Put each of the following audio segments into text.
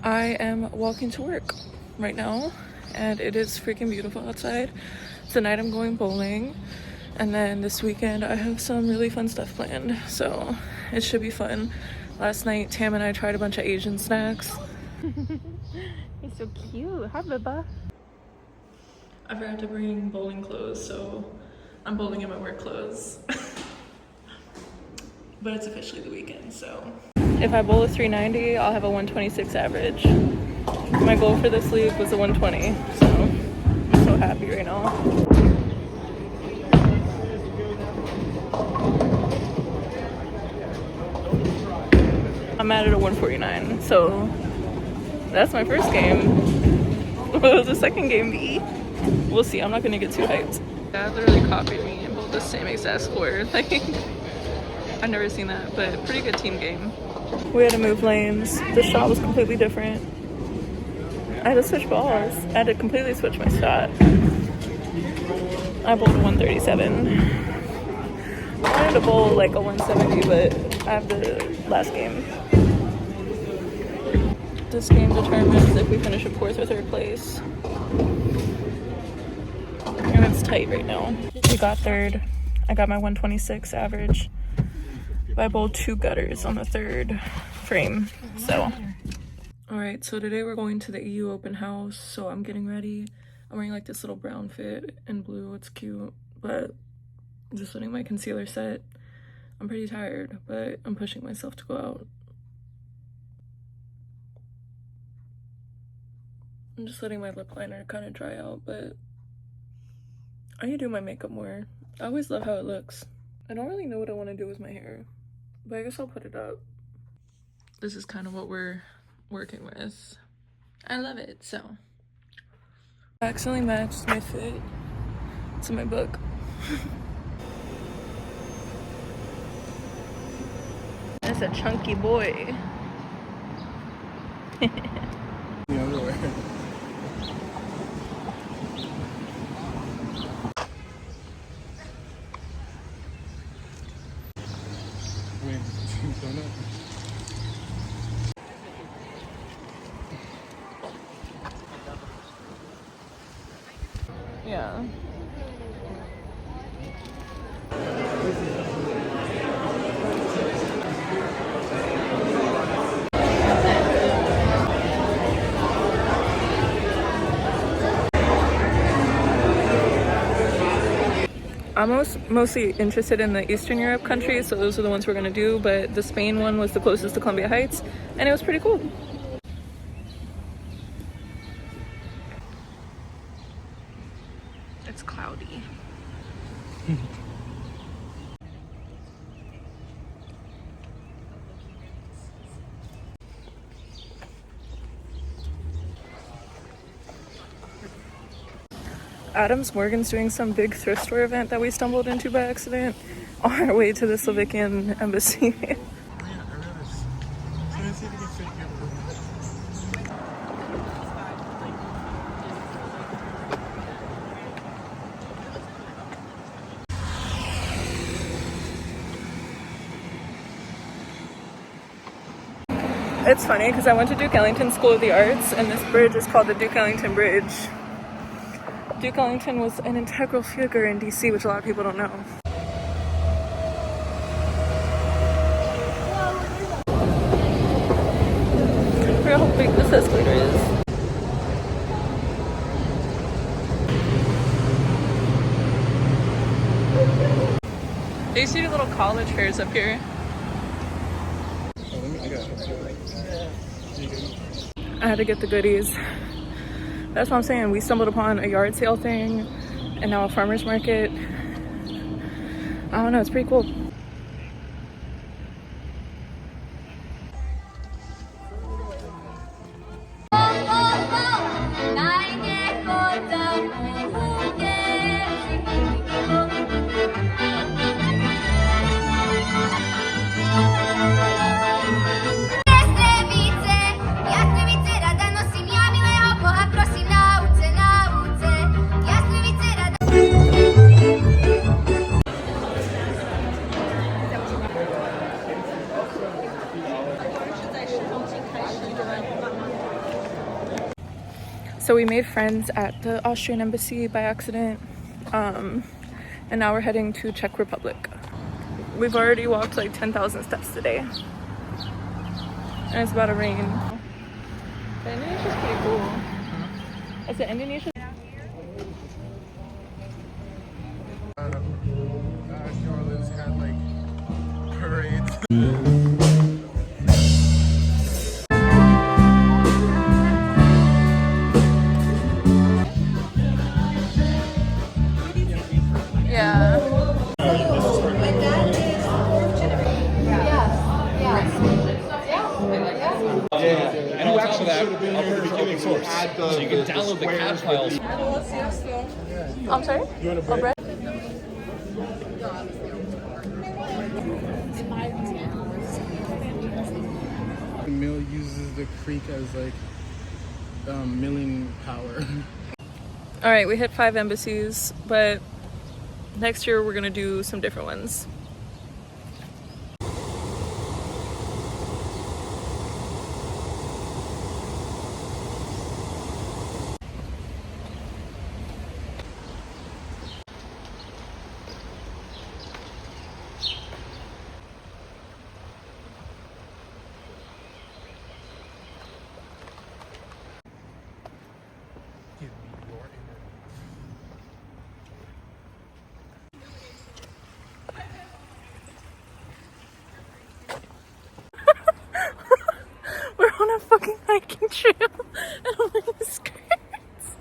I am walking to work right now and it is freaking beautiful outside. Tonight I'm going bowling, and then this weekend I have some really fun stuff planned, so it should be fun. Last night Tam and I tried a bunch of Asian snacks. He's so cute. Hi, Bubba. I forgot to bring bowling clothes, so I'm bowling in my work clothes. But it's officially the weekend, so if I bowl a 390, I'll have a 126 average. My goal for this league was a 120, so I'm so happy right now. I'm at it a 149, so that's my first game. What will the second game be? We'll see. I'm not gonna get too hyped. Dad literally copied me and bowled the same exact score. Like, I've never seen that, but pretty good team game. We had to move lanes. The shot was completely different. I had to switch balls. I had to completely switch my shot. I bowled a 137. I wanted to bowl like a 170, but I have the last game. This game determines if we finish in 4th or 3rd place. And it's tight right now. We got 3rd. I got my 126 average. I bowled 2 gutters on the 3rd frame, so. All right, so today we're going to the EU open house, so I'm getting ready. I'm wearing like this little brown fit in blue. It's cute, but I'm just letting my concealer set. I'm pretty tired, but I'm pushing myself to go out. I'm just letting my lip liner kind of dry out, but I need to do my makeup more. I always love how it looks. I don't really know what I want to do with my hair, but I guess I'll put it up. This is kind of what we're working with. I love it, so. I accidentally matched my fit to my book. That's a chunky boy. Yeah. I'm mostly interested in the Eastern Europe countries, so those are the ones we're gonna do, but the Spain one was the closest to Columbia Heights, and it was pretty cool. It's cloudy. Adams Morgan's doing some big thrift store event that we stumbled into by accident on our way to the Slovakian embassy. It's funny because I went to Duke Ellington School of the Arts, and this bridge is called the Duke Ellington Bridge. Duke Ellington was an integral figure in DC, which a lot of people don't know. Look how big this escalator is. They used to do little college fairs up here. I had to get the goodies. That's what I'm saying. We stumbled upon a yard sale thing and now a farmer's market. I don't know, it's pretty cool. So we made friends at the Austrian embassy by accident, and now we're heading to Czech Republic. We've already walked like 10,000 steps today, and it's about to rain. But Indonesia's pretty cool. I said Indonesia. New Orleans had like parades. Yeah. And on top of that, I'll put it open source. So you can download the CAD files. I'm sorry? You want a bread? The mill uses the creek as like milling power. All right, we hit 5 embassies, but next year we're gonna do some different ones. Give me your energy. We're on a fucking hiking trail, and I'm wearing skirts.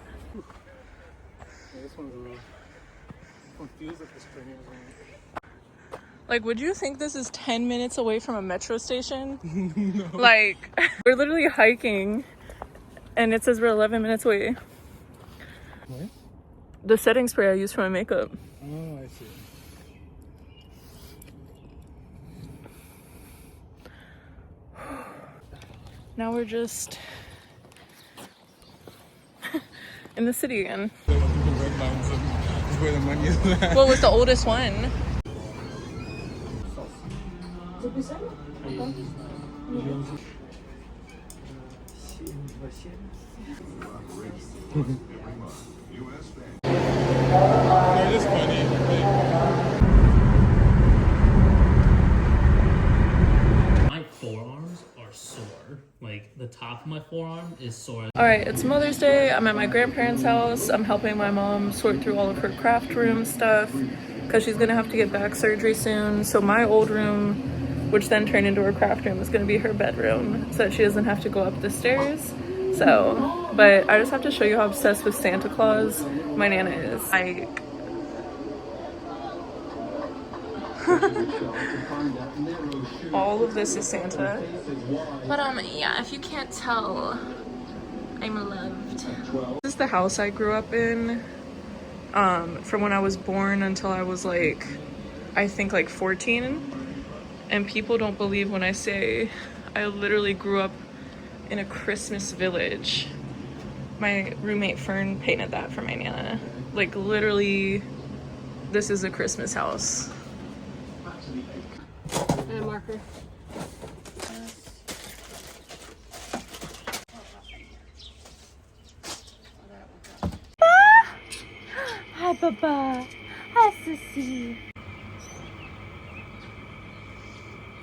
This one's a little. This one feels like the spring is on. Like, would you think this is 10 minutes away from a metro station? No. Like, we're literally hiking, and it says we're 11 minutes away. What? The setting spray I use for my makeup. Oh, I see. Now we're just in the city again. The red lines is where the money is at. What was the oldest one? It is funny. My forearms are sore. Like the top of my forearm is sore. All right, it's Mother's Day. I'm at my grandparents' house. I'm helping my mom sort through all of her craft room stuff because she's gonna have to get back surgery soon. So my old room, which then turned into her craft room, is gonna be her bedroom so that she doesn't have to go up the stairs. So, but I just have to show you how obsessed with Santa Claus my Nana is. Like, all of this is Santa. But yeah, if you can't tell, I'm loved. This is the house I grew up in, from when I was born until I was like, I think like 14. And people don't believe when I say I literally grew up in a Christmas village. My roommate Fern painted that for my Nana. Like literally, this is a Christmas house. And a marker. Hi, Papa. Hi, Sissy.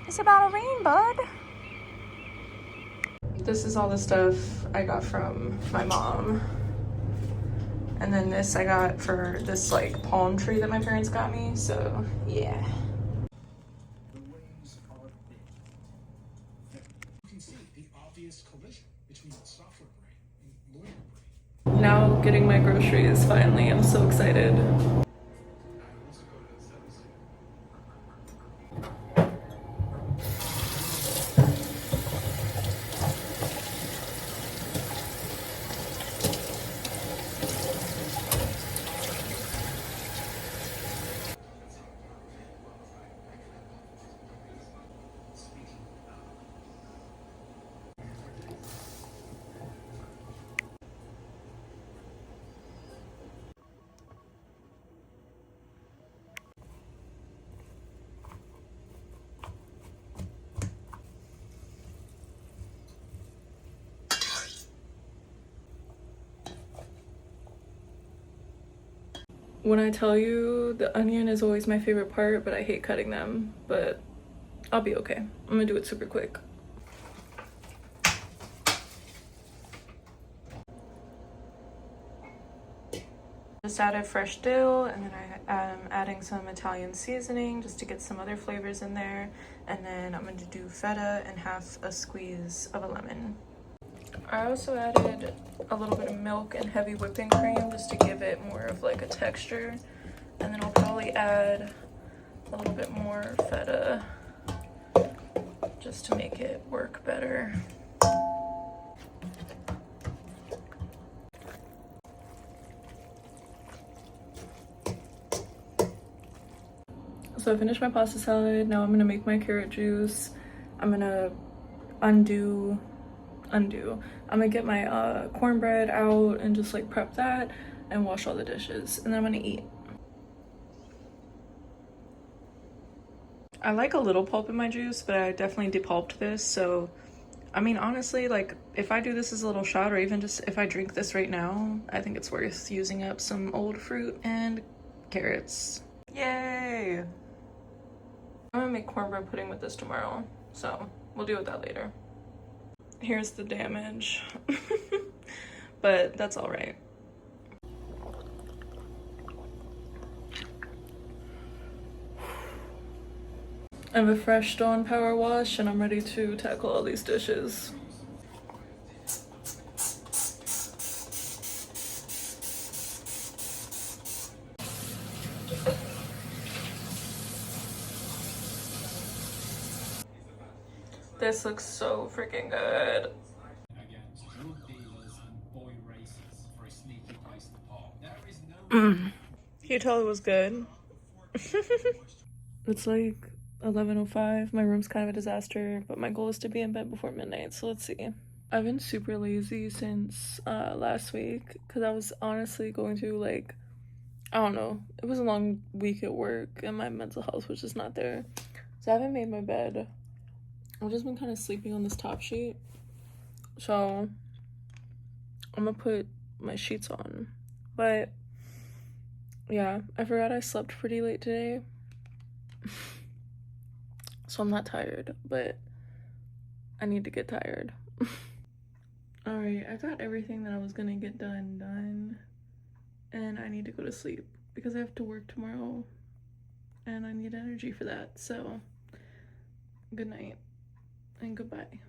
It's about a rain, bud. This is all the stuff I got from my mom. And then this I got for this like palm tree that my parents got me. So, yeah. The wings are big. You can see the obvious collision between the software brain and lawyer brain. Now getting my groceries finally. I'm so excited. When I tell you, the onion is always my favorite part, but I hate cutting them, but I'll be okay. I'm gonna do it super quick. Just added fresh dill, and then I am adding some Italian seasoning just to get some other flavors in there. And then I'm going to do feta and half a squeeze of a lemon. I also added a little bit of milk and heavy whipping cream just to give it more of like a texture. And then I'll probably add a little bit more feta just to make it work better. So I finished my pasta salad. Now I'm gonna make my carrot juice. I'm gonna undo. I'm gonna get my cornbread out and just like prep that and wash all the dishes, and then I'm gonna eat. I like a little pulp in my juice, but I definitely depulped this. So I mean, honestly, like if I do this as a little shot, or even just if I drink this right now, I think it's worth using up some old fruit and carrots. Yay! I'm gonna make cornbread pudding with this tomorrow, so we'll deal with that later. Here's the damage, but that's all right. I have a fresh Dawn power wash and I'm ready to tackle all these dishes. This looks so freaking good. Can you tell it was good? It's like 11:05. My room's kind of a disaster, but my goal is to be in bed before midnight, so let's see. I've been super lazy since last week because I was honestly going through like, I don't know, it was a long week at work and my mental health was just not there. So I haven't made my bed. I've just been kind of sleeping on this top sheet. So I'm gonna put my sheets on. But yeah, I forgot I slept pretty late today. So I'm not tired, but I need to get tired. Alright, I got everything that I was gonna get done. And I need to go to sleep because I have to work tomorrow. And I need energy for that. So, good night and goodbye.